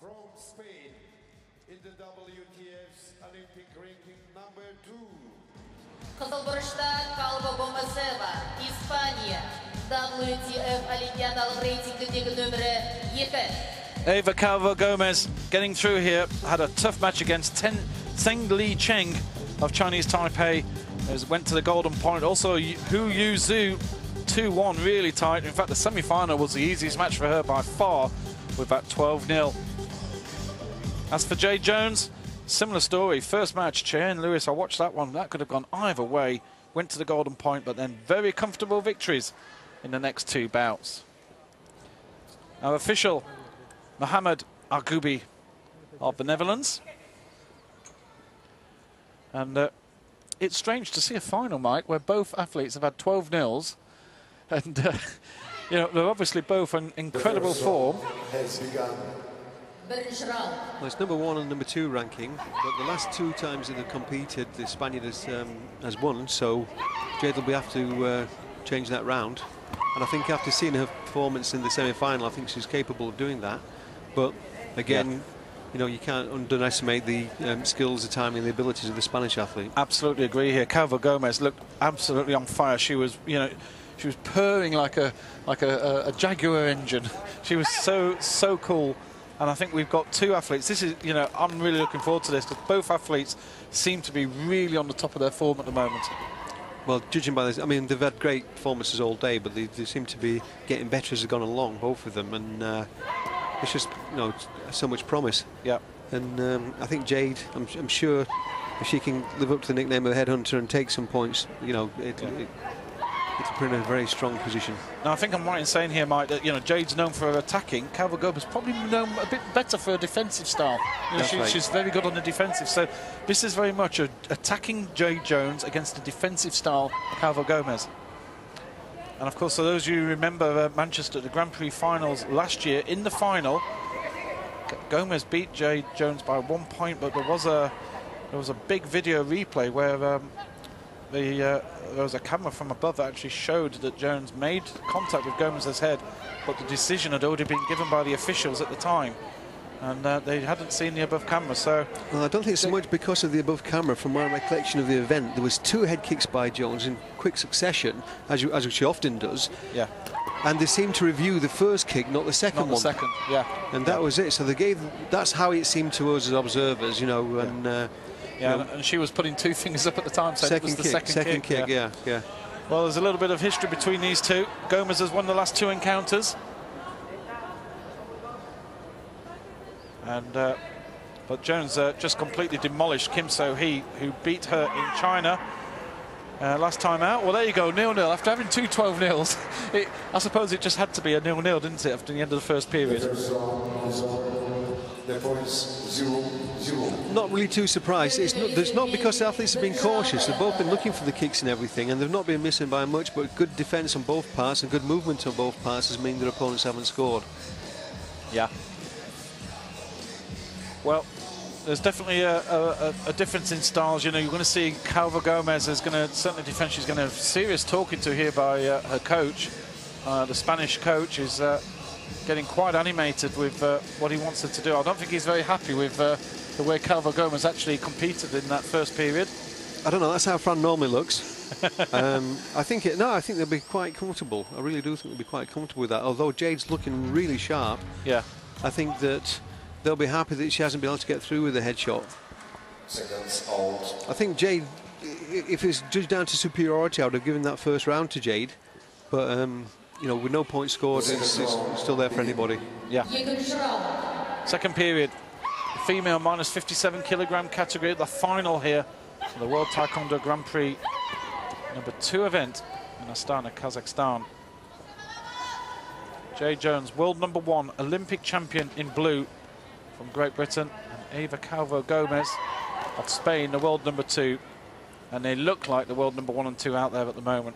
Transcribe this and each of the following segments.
from Spain in the WTF's Olympic ranking number 2. Kızıl Barış'ta Calvo Gomez Eva, İspanya, WTF Olimpiyadalı reytingindeki numara 2. Eva Calvo Gomez getting through here, had a tough match against Zheng Li Cheng of Chinese Taipei. Went to the golden point. Also, Hu Yuzu 2-1, really tight. In fact, the semi-final was the easiest match for her by far, with that 12-0. As for Jade Jones, similar story. First match, Cheyenne Lewis, I watched that one. That could have gone either way. Went to the golden point, but then very comfortable victories in the next two bouts. Our official, Mohamed Argubi of the Netherlands. And it's strange to see a final, Mike, where both athletes have had 12-0s. And, you know, they're obviously both in incredible form. Well, it's number 1 and number 2 ranking, but the last 2 times that they've competed, the Spaniard has won, so Jade will have to change that round. And I think after seeing her performance in the semi-final, I think she's capable of doing that. But again, you know, you can't underestimate the skills, the timing, and the abilities of the Spanish athlete. Absolutely agree here. Calvo Gomez looked absolutely on fire. She was, you know, she was purring like a Jaguar engine. She was so cool. And I think we've got two athletes. This is, you know, I'm really looking forward to this because both athletes seem to be really on the top of their form at the moment. Well, judging by this, I mean, they've had great performances all day, but they seem to be getting better as they've gone along, both of them. And it's just, you know, so much promise. Yeah. And I think Jade, I'm sure if she can live up to the nickname of the headhunter and take some points, you know, it's put in a very strong position. Now, I think I'm right in saying here, Mike, that, you know, Jade's known for her attacking. Calvo Gomez probably known a bit better for her defensive style. You know, she's very good on the defensive. So this is very much attacking Jade Jones against the defensive style Calvo Gomez. And of course, for those of you who remember Manchester, the Grand Prix finals last year, in the final, Gomez beat Jade Jones by 1 point, but there was a big video replay where there was a camera from above that actually showed that Jones made contact with Gomez's head, but the decision had already been given by the officials at the time, and they hadn't seen the above camera. So, well, I don't think so much because of the above camera. From my recollection of the event, there was 2 head kicks by Jones in quick succession, as she often does. Yeah. And they seemed to review the first kick, not the second one. Not the second, yeah. And that was it. So they gave. That's how it seemed to us as observers, you know. And yeah, you know, and she was putting 2 fingers up at the time, so it was the second kick. Yeah. Well, there's a little bit of history between these two. Gomez has won the last 2 encounters. And but Jones just completely demolished Kim So-hee, who beat her in China last time out. Well, there you go, 0-0. After having 2 12-0s, I suppose it just had to be a 0-0, didn't it, after the end of the first period? Not really too surprised. It's not because the athletes have been cautious. They've both been looking for the kicks and everything, and they've not been missing by much, but good defence on both parts and good movement on both parts has meant their opponents haven't scored. Yeah. Well, there's definitely a difference in styles. You know, you're going to see Calvo Gomez is going to certainly defend. She's going to have serious talking to here by her coach. The Spanish coach is getting quite animated with what he wants her to do. I don't think he's very happy with the way Calvo Gomez actually competed in that first period. I don't know. That's how Fran normally looks. I think they'll be quite comfortable. I really do think they'll be quite comfortable with that. Although Jade's looking really sharp. Yeah. I think that they'll be happy that she hasn't been able to get through with the headshot. Seconds out. I think Jade, if it's judged down to superiority, I would have given that first round to Jade. But you know, with no points scored, it's still there for anybody. Yeah. Second period, female minus 57 kilogram category, the final here for the World Taekwondo Grand Prix number 2 event in Astana, Kazakhstan. Jade Jones, world number 1, Olympic champion in blue from Great Britain, and Eva Calvo Gomez of Spain, the world number 2, and they look like the world number 1 and 2 out there at the moment.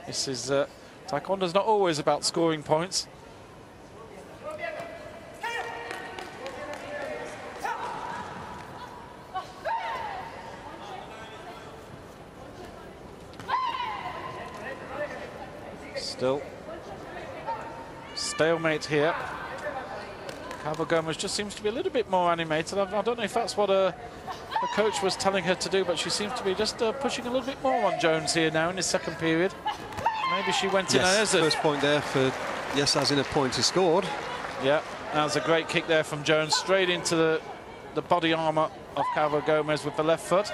This is Taekwondo's not always about scoring points. Still stalemate here. Calvo Gomez just seems to be a little bit more animated. I don't know if that's what her coach was telling her to do, but she seems to be just pushing a little bit more on Jones here now in the second period. Maybe she went in as a first point there for yes, as in a point he scored. Yeah, that was a great kick there from Jones, straight into the body armour of Calvo Gomez with the left foot.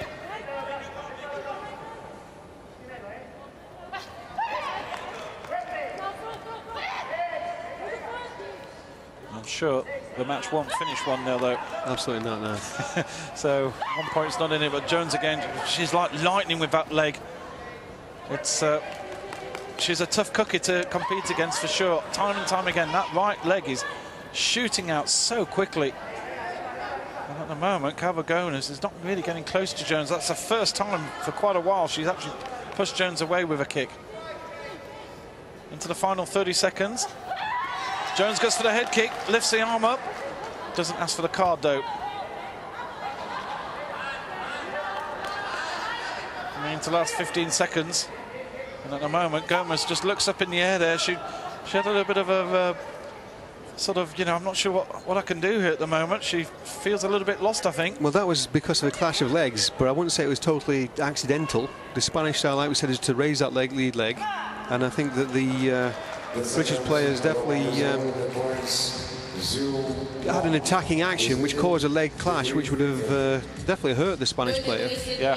I'm sure the match won't finish 1-0 though. Absolutely not, no. So 1 point's not in it, but Jones again, she's like lightning with that leg. It's she's a tough cookie to compete against for sure. Time and time again, that right leg is shooting out so quickly. And at the moment, Calvo Gomez is not really getting close to Jones. That's the first time for quite a while she's actually pushed Jones away with a kick. Into the final 30 seconds. Jones goes for the head kick, lifts the arm up. Doesn't ask for the card though. Into the last 15 seconds. And at the moment, Gomez just looks up in the air there. She had a little bit of a sort of, you know, I'm not sure what I can do here at the moment. She feels a little bit lost, I think. Well, that was because of a clash of legs, but I wouldn't say it was totally accidental. The Spanish style, like we said, is to raise that leg, lead leg. And I think that the British players definitely had an attacking action which caused a leg clash, which would have definitely hurt the Spanish player. Yeah.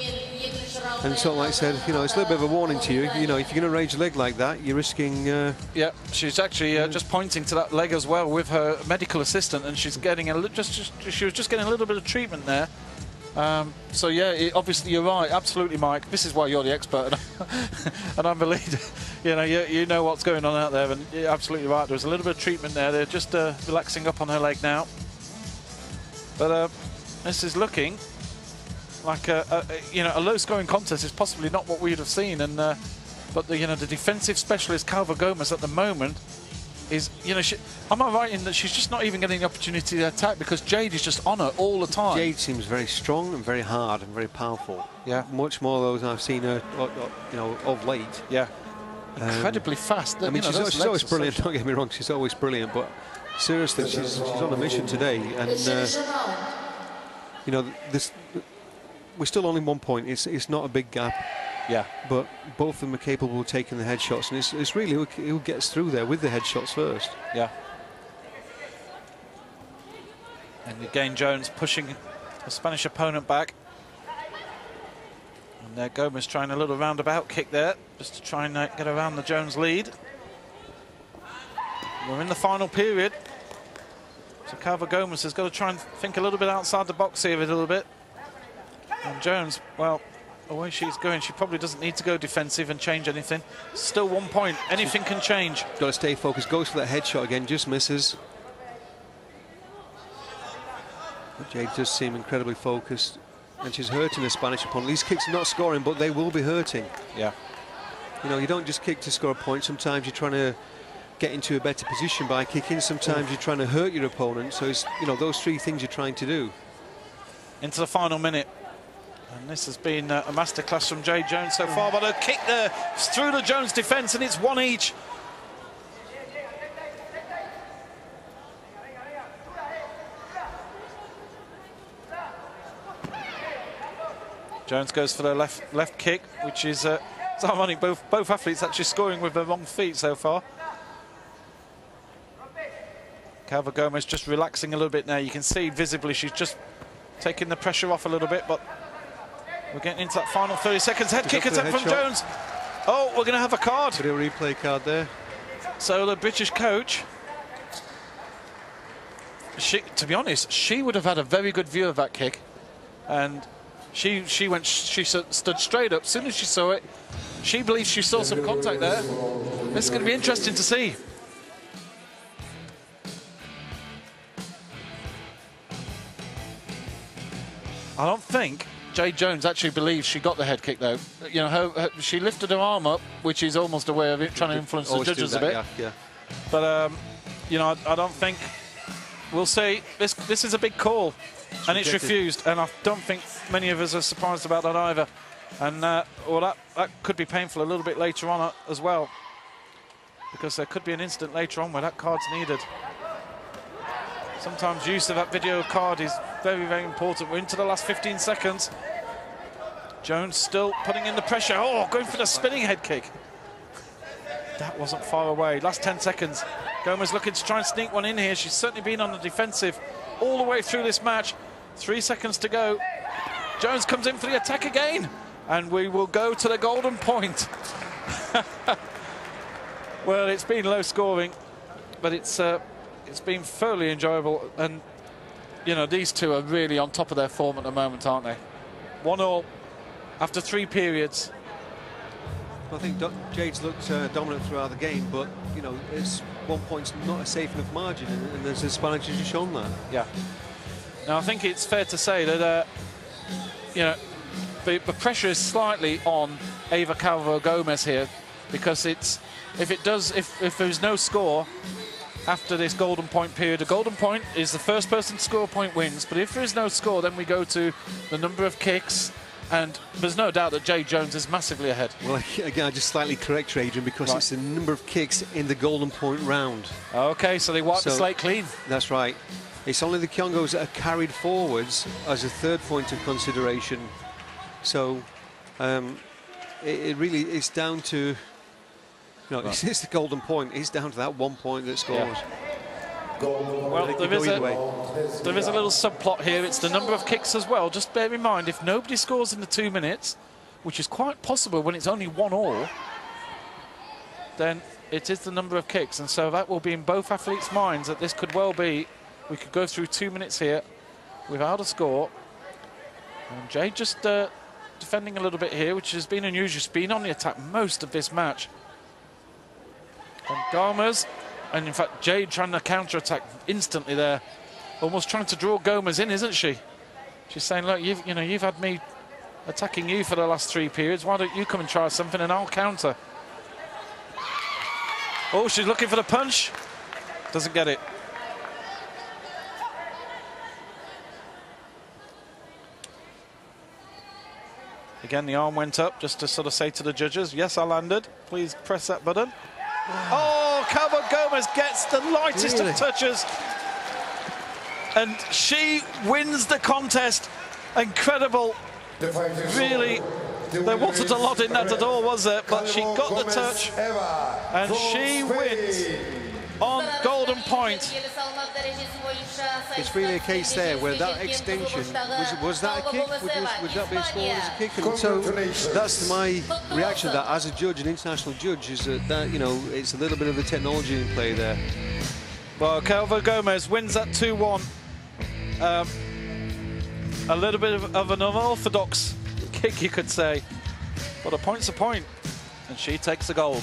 And so, like I said, you know, it's a little bit of a warning to you. You know, if you're going to raise your leg like that, you're risking. Yeah, she's actually just pointing to that leg as well with her medical assistant, and she's getting she was just getting a little bit of treatment there. So yeah, obviously you're right, absolutely, Mike. This is why you're the expert, and I believe, you know, you know what's going on out there, and you're absolutely right. There was a little bit of treatment there. They're just relaxing up on her leg now. But this is looking like you know, a low-scoring contest is possibly not what we'd have seen, and but the defensive specialist Calvo Gomez at the moment is, you know, am I right in that she's just not even getting the opportunity to attack because Jade is just on her all the time? Jade seems very strong and very hard and very powerful. Yeah, much more those I've seen her, you know, of late. Yeah, incredibly fast. I mean, she's always brilliant. Don't get me wrong, she's always brilliant, but seriously, she's on a mission today, and you know, we're still only 1 point. It's not a big gap. Yeah, but both of them are capable of taking the headshots, and it's really who gets through there with the headshots first. Yeah. And again, Jones pushing the Spanish opponent back. And there, Gomez trying a little roundabout kick there, just to try and get around the Jones lead. We're in the final period. So Calvo Gomez has got to try and think a little bit outside the box here a little bit. And Jones, well, the way she's going, she probably doesn't need to go defensive and change anything. Still 1 point. Anything can change. Got to stay focused. Goes for that headshot again, just misses. But Jade does seem incredibly focused, and she's hurting the Spanish opponent. These kicks are not scoring, but they will be hurting. Yeah. You know, you don't just kick to score a point. Sometimes you're trying to get into a better position by kicking. Sometimes you're trying to hurt your opponent. So it's, you know, those three things you're trying to do. Into the final minute. And this has been a masterclass from Jade Jones so far, but a kick there through the Jones defence, and it's one each. Jones goes for the left kick, which is it's ironic. Both athletes actually scoring with their wrong feet so far. Calvo Gomez just relaxing a little bit now. You can see visibly she's just taking the pressure off a little bit, but we're getting into that final 30 seconds. Head kick attempt from Jones. Oh, we're going to have a card. Video replay card there. So the British coach, to be honest, she would have had a very good view of that kick, and she stood straight up. As soon as she saw it, she believes she saw some contact there. This is going to be interesting to see. I don't think Jade Jones actually believes she got the head kick, though. You know, she lifted her arm up, which is almost a way of it, trying to influence the judges a bit. Yeah. But you know, I don't think we'll see. This is a big call, and it's refused. And I don't think many of us are surprised about that either. And well, that could be painful a little bit later on as well, because there could be an instant later on where that card's needed. Sometimes use of that video card is very, very important. We're into the last 15 seconds. Jones still putting in the pressure. Oh, going for the spinning head kick. That wasn't far away. Last 10 seconds. Gomez looking to try and sneak one in here. She's certainly been on the defensive all the way through this match. 3 seconds to go. Jones comes in for the attack again. And we will go to the golden point. Well, it's been low scoring, but it's been thoroughly enjoyable. And, you know, these two are really on top of their form at the moment, aren't they? 1-1 after 3 periods. I think Jade's looked dominant throughout the game, but, you know, it's 1 point's not a safe enough margin, and the Spanish has shown that. Yeah. Now, I think it's fair to say that, you know, the pressure is slightly on Eva Calvo Gomez here, because if there's no score after this golden point period, a golden point is the first person to score a point wins, but if there is no score, then we go to the number of kicks, and there's no doubt that Jade Jones is massively ahead. Well, again, I just slightly correct you, Adrian, because it's the number of kicks in the golden point round. Okay, so they wipe the slate clean. That's right. It's only the Kyongos that are carried forwards as a third point of consideration. So it really is down to, it's the golden point. It's down to that 1 point that scores. Yeah. Well, there is a little subplot here. It's the number of kicks as well. Just bear in mind, if nobody scores in the 2 minutes, which is quite possible when it's only 1-1, then it is the number of kicks. And so that will be in both athletes' minds that this could well be, we could go through 2 minutes here without a score. And Jade just defending a little bit here, which has been unusual. She's been on the attack most of this match. And Gomez, and in fact Jade trying to counter-attack instantly there, almost trying to draw Gomez in, isn't she? She's saying, look, you've had me attacking you for the last 3 periods. Why don't you come and try something and I'll counter? Oh, she's looking for the punch. Doesn't get it. Again, the arm went up just to sort of say to the judges, yes, I landed. Please press that button. Oh, Calvo Gomez gets the lightest of touches. And she wins the contest. Incredible. Really, there wasn't a lot in that at all, was there? But she got the touch. And she wins on golden point. It's really a case there where that extension, was that a kick? Would that be a score as a kick? And so that's my reaction to that as a judge, an international judge, is that it's a little bit of the technology in play there. Well, Calvo Gomez wins that 2-1. A little bit of an unorthodox kick, you could say. But a point's a point, and she takes the gold.